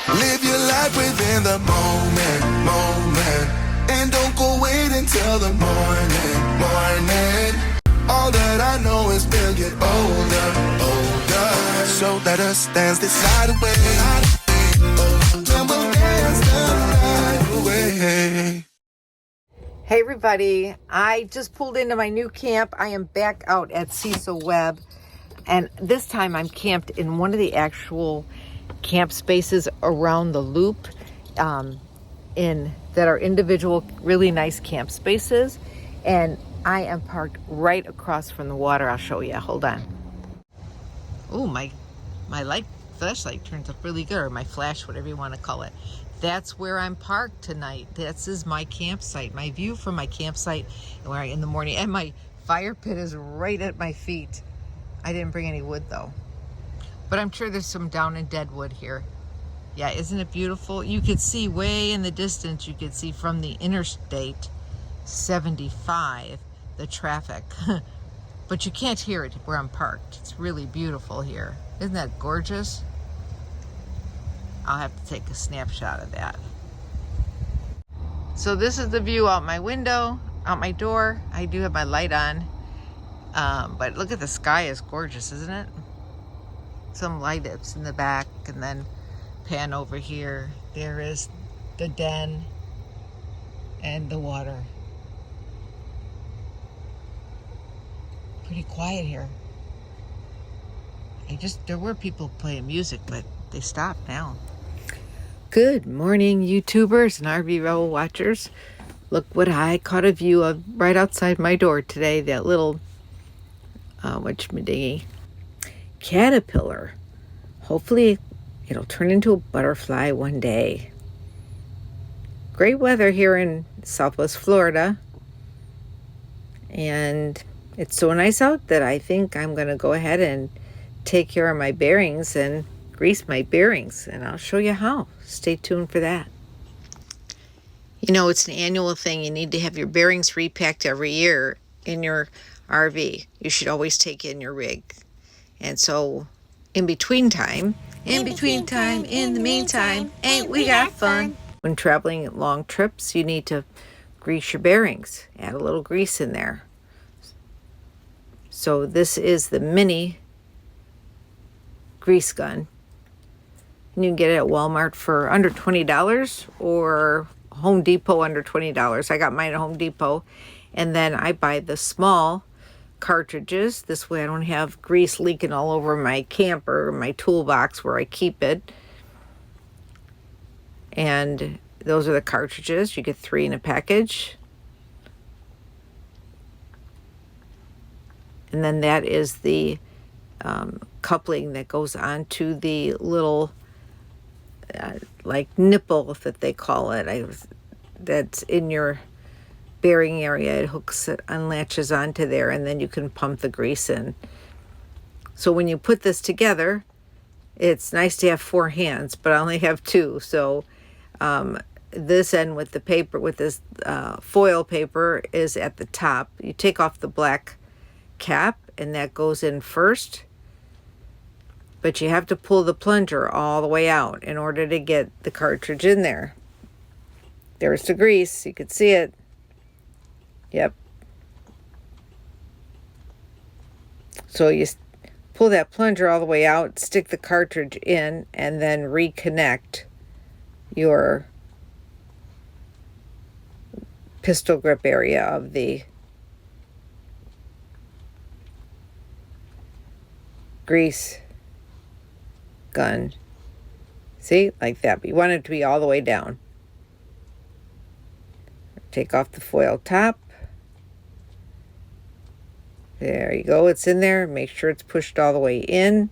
Live your life within the moment, moment. And don't go wait until the morning, morning. All that I know is we'll get older, older. So let us dance this night away. And we'll dance the night away. Hey everybody, I just pulled into my new camp. I am back out at Cecil Webb, and this time I'm camped in one of the actual camp spaces around the loop that are individual, really nice camp spaces, and I am parked right across from the water. I'll show you. Hold on. Oh, my flashlight turns up really good, or my flash, whatever you want to call it. That's where I'm parked tonight. This is my campsite, my view from my campsite where in the morning, and my fire pit is right at my feet. I didn't bring any wood though, but I'm sure there's some down and dead wood here. Yeah, isn't it beautiful? You could see way in the distance, you could see from the interstate 75, the traffic, but you can't hear it where I'm parked. It's really beautiful here. Isn't that gorgeous? I'll have to take a snapshot of that. So this is the view out my window, out my door. I do have my light on, but look at the sky, is gorgeous, isn't it? Some light ups in the back, and then pan over here. There is the den and the water. Pretty quiet here. There were people playing music, but they stopped now. Good morning, YouTubers and RVRebel watchers. Look what I caught a view of right outside my door today. That little, caterpillar. Hopefully it'll turn into a butterfly one day. Great weather here in Southwest Florida. And it's so nice out that I think I'm going to go ahead and take care of my bearings and grease my bearings, and I'll show you how. Stay tuned for that. You know, it's an annual thing. You need to have your bearings repacked every year in your RV. You should always take in your rig. And so in the meantime, ain't we got fun? When traveling long trips, you need to grease your bearings. Add a little grease in there. So this is the mini grease gun. And you can get it at Walmart for under $20 or Home Depot under $20. I got mine at Home Depot. And then I buy the small cartridges. This way I don't have grease leaking all over my camper, my toolbox where I keep it. And those are the cartridges. You get 3 in a package. And then that is the coupling that goes onto the little like nipple that they call it. That's in your bearing area. It hooks it, unlatches onto there, and then you can pump the grease in. So when you put this together, it's nice to have 4 hands, but I only have 2. So this end with the paper, with this foil paper, is at the top. You take off the black cap, and that goes in first. But you have to pull the plunger all the way out in order to get the cartridge in there. There's the grease. You can see it. Yep. So you pull that plunger all the way out, stick the cartridge in, and then reconnect your pistol grip area of the grease gun. See, like that. But you want it to be all the way down. Take off the foil top. There you go. It's in there. Make sure it's pushed all the way in.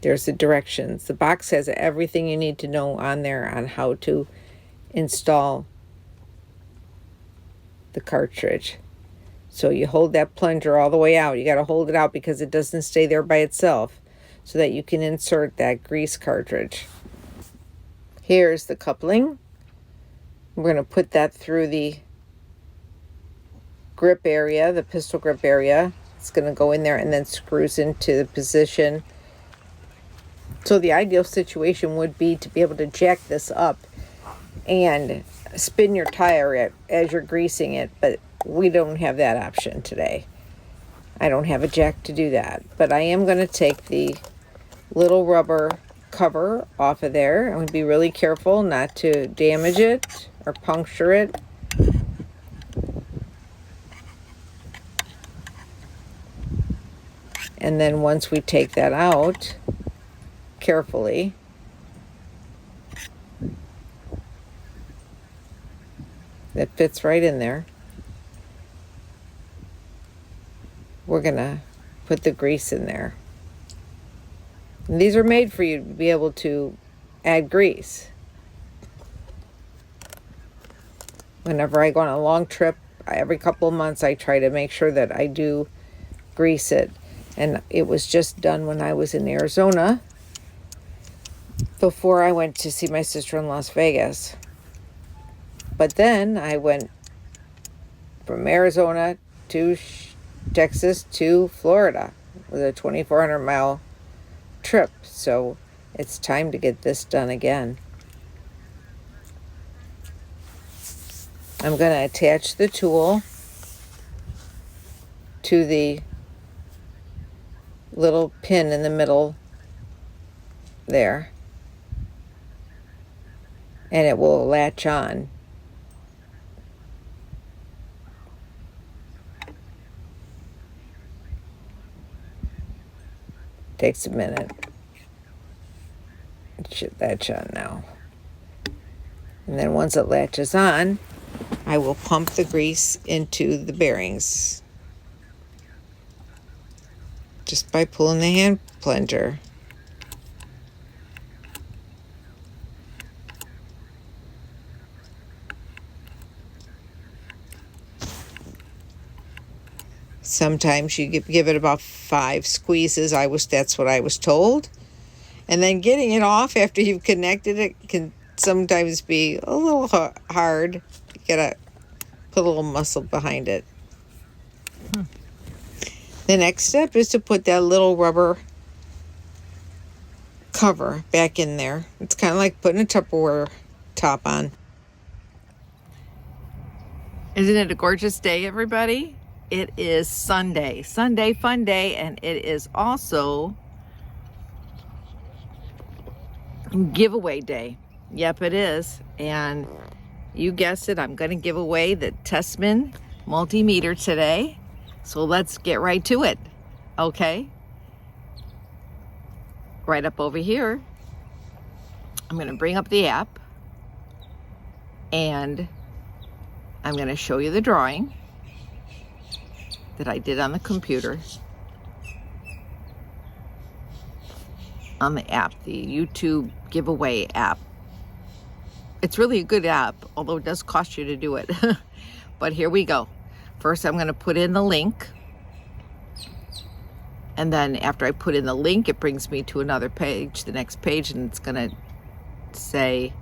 There's the directions. The box has everything you need to know on there on how to install the cartridge. So you hold that plunger all the way out. You got to hold it out because it doesn't stay there by itself, so that you can insert that grease cartridge. Here's the coupling. We're going to put that through the grip area, the pistol grip area, it's going to go in there and then screws into the position. So the ideal situation would be to be able to jack this up and spin your tire as you're greasing it, but we don't have that option today. I don't have a jack to do that, but I am going to take the little rubber cover off of there. I'm going to be really careful not to damage it or puncture it. And then once we take that out carefully, that fits right in there, we're gonna put the grease in there. And these are made for you to be able to add grease. Whenever I go on a long trip, every couple of months I try to make sure that I do grease it. And it was just done when I was in Arizona before I went to see my sister in Las Vegas. But then I went from Arizona to Texas to Florida with a 2,400 mile trip. So it's time to get this done again. I'm going to attach the tool to the little pin in the middle there, and it will latch on. Takes a minute. It should latch on now. And then once it latches on, I will pump the grease into the bearings just by pulling the hand plunger. Sometimes you give it about 5 squeezes. That's what I was told. And then getting it off after you've connected it can sometimes be a little hard. You gotta put a little muscle behind it. The next step is to put that little rubber cover back in there. It's kind of like putting a Tupperware top on. Isn't it a gorgeous day, everybody? It is Sunday. Sunday fun day, and it is also giveaway day. Yep, it is. And you guessed it, I'm going to give away the Tessman Multimeter today. So let's get right to it, okay? Right up over here, I'm going to bring up the app, and I'm going to show you the drawing that I did on the computer, on the app, the YouTube giveaway app. It's really a good app, although it does cost you to do it. But here we go. First, I'm going to put in the link. And then after I put in the link, it brings me to another page, the next page, and it's going to say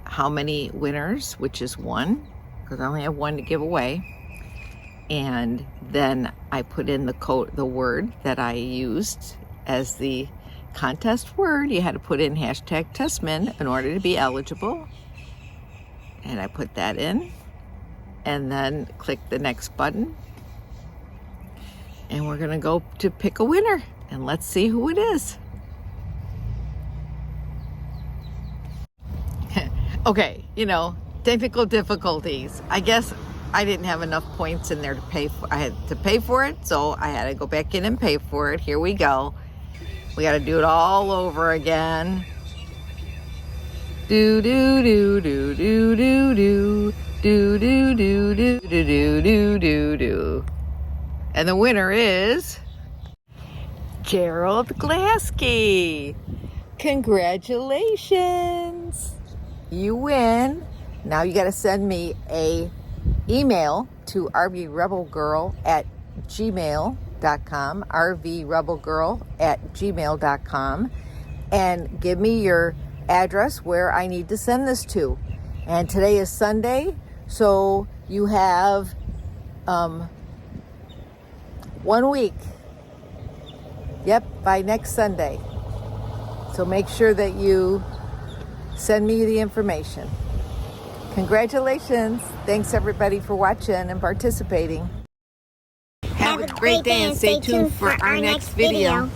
how many winners, which is 1, because I only have 1 to give away. And then I put in the word that I used as the contest word. You had to put in hashtag Tessman in order to be eligible. And I put that in. And then click the next button. And we're going to go to pick a winner. And let's see who it is. Okay, technical difficulties. I guess I didn't have enough points in there to pay for. I had to pay for it, so I had to go back in and pay for it. Here we go. We got to do it all over again. Do do do do do do do. Do do do do do do do do do. And the winner is Gerald Glaskey. Congratulations. You win. Now you got to send me a email to RVRebelgirl@gmail.com, RVRebelgirl@gmail.com, and give me your address where I need to send this to. And today is Sunday, so you have 1 week. Yep, by next Sunday. So make sure that you send me the information. Congratulations. Thanks everybody for watching and participating. Have a great day and stay tuned for our next video.